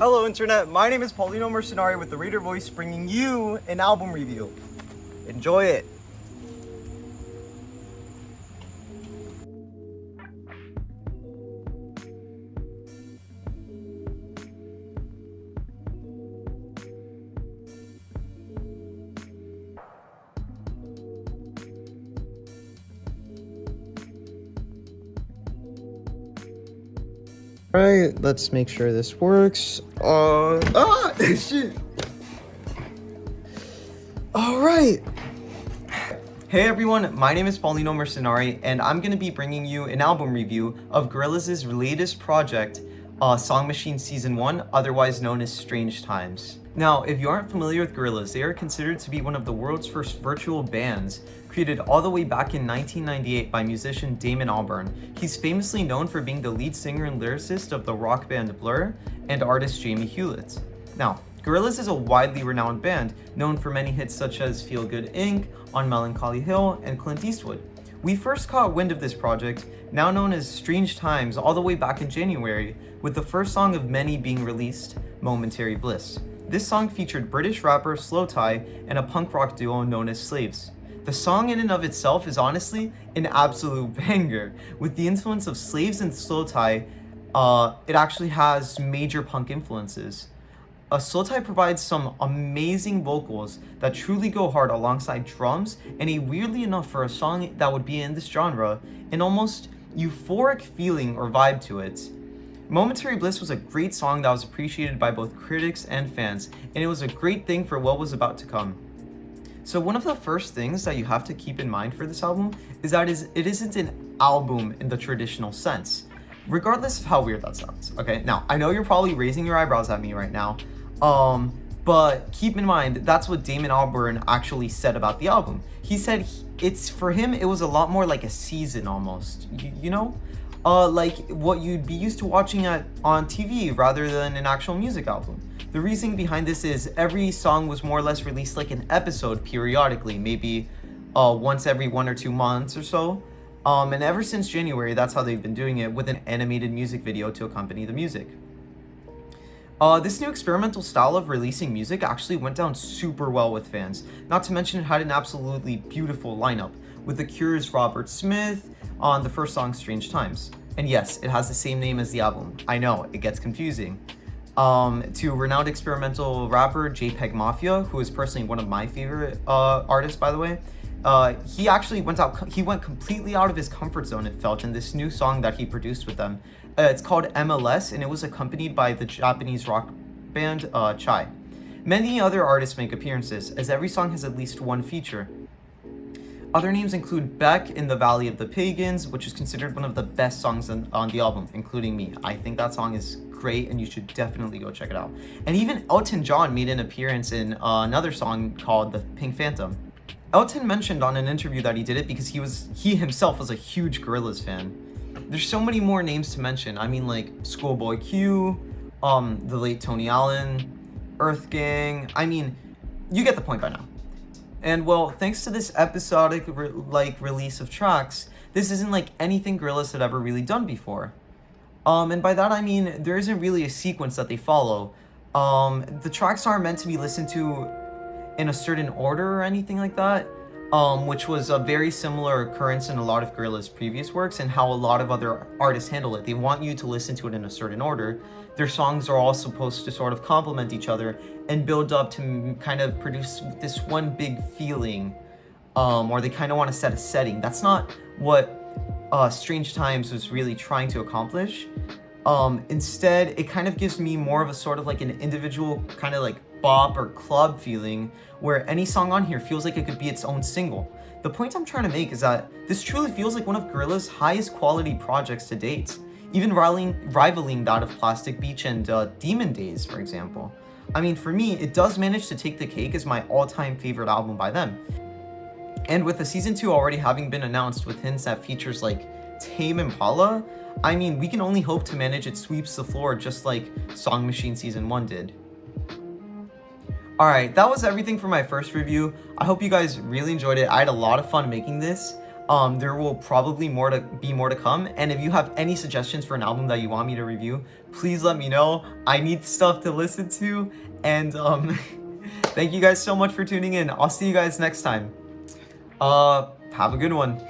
Hello Internet, my name is Paulino Mercenari with the Reader Voice bringing you an album review. Enjoy it! Alright, let's make sure this works. Shit! Alright! Hey everyone, my name is Paulino Mercenari, and I'm gonna be bringing you an album review of Gorillaz' latest project, Song Machine Season 1, otherwise known as Strange Times. Now, if you aren't familiar with Gorillaz, they are considered to be one of the world's first virtual bands, created all the way back in 1998 by musician Damon Albarn. He's famously known for being the lead singer and lyricist of the rock band Blur and artist Jamie Hewlett. Now, Gorillaz is a widely renowned band, known for many hits such as Feel Good Inc., On Melancholy Hill, and Clint Eastwood. We first caught wind of this project, now known as Strange Times, all the way back in January, with the first song of many being released, Momentary Bliss. This song featured British rapper Slow Tie and a punk rock duo known as Slaves. The song in and of itself is honestly an absolute banger. With the influence of Slaves and Slow Tie, it actually has major punk influences. Slow Tie provides some amazing vocals that truly go hard alongside drums, and a weirdly enough for a song that would be in this genre, an almost euphoric feeling or vibe to it. Momentary Bliss was a great song that was appreciated by both critics and fans, and it was a great thing for what was about to come. So one of the first things that you have to keep in mind for this album is that it isn't an album in the traditional sense, regardless of how weird that sounds. Okay, now I know you're probably raising your eyebrows at me right now, but keep in mind that's what Damon Albarn actually said about the album. He said it's for him it was a lot more like a season almost, you know, like what you'd be used to watching on TV rather than an actual music album. The reasoning behind this is every song was more or less released like an episode periodically, maybe once every 1 or 2 months or so. And ever since January, that's how they've been doing it, with an animated music video to accompany the music. This new experimental style of releasing music actually went down super well with fans, not to mention it had an absolutely beautiful lineup, with The Cure's Robert Smith on the first song Strange Times. And yes, it has the same name as the album. I know, it gets confusing. To renowned experimental rapper JPEG Mafia, who is personally one of my favorite artists, by the way. He actually went completely out of his comfort zone, it felt, in this new song that he produced with them. It's called MLS, and it was accompanied by the Japanese rock band Chai. Many other artists make appearances, as every song has at least one feature. Other names include Beck in The Valley of the Pagans, which is considered one of the best songs on the album, including me. I think that song is great, and you should definitely go check it out. And even Elton John made an appearance in another song called The Pink Phantom. Elton mentioned on an interview that he did it because he himself was a huge Gorillaz fan. There's so many more names to mention. I mean, like Schoolboy Q, the late Tony Allen, Earth Gang. I mean, you get the point by now. And well, thanks to this episodic release of tracks, this isn't like anything Gorillaz had ever really done before. And by that I mean there isn't really a sequence that they follow. The tracks aren't meant to be listened to in a certain order or anything like that, which was a very similar occurrence in a lot of Gorillaz' previous works and how a lot of other artists handle it. They want you to listen to it in a certain order. Their songs are all supposed to sort of complement each other and build up to kind of produce this one big feeling, or they kind of want to set a setting. That's not what Strange Times was really trying to accomplish. Instead, it kind of gives me more of a sort of like an individual kind of like bop or club feeling, where any song on here feels like it could be its own single. The point I'm trying to make is that this truly feels like one of Gorillaz' highest quality projects to date, even rivaling that of Plastic Beach and Demon Days, for example. I mean, for me, it does manage to take the cake as my all-time favorite album by them. And with the season 2 already having been announced with hints at features like Tame Impala, I mean, we can only hope to manage it sweeps the floor just like Song Machine Season 1 did. Alright, that was everything for my first review. I hope you guys really enjoyed it. I had a lot of fun making this. There will probably be more to come. And if you have any suggestions for an album that you want me to review, please let me know. I need stuff to listen to. And thank you guys so much for tuning in. I'll see you guys next time. Have a good one.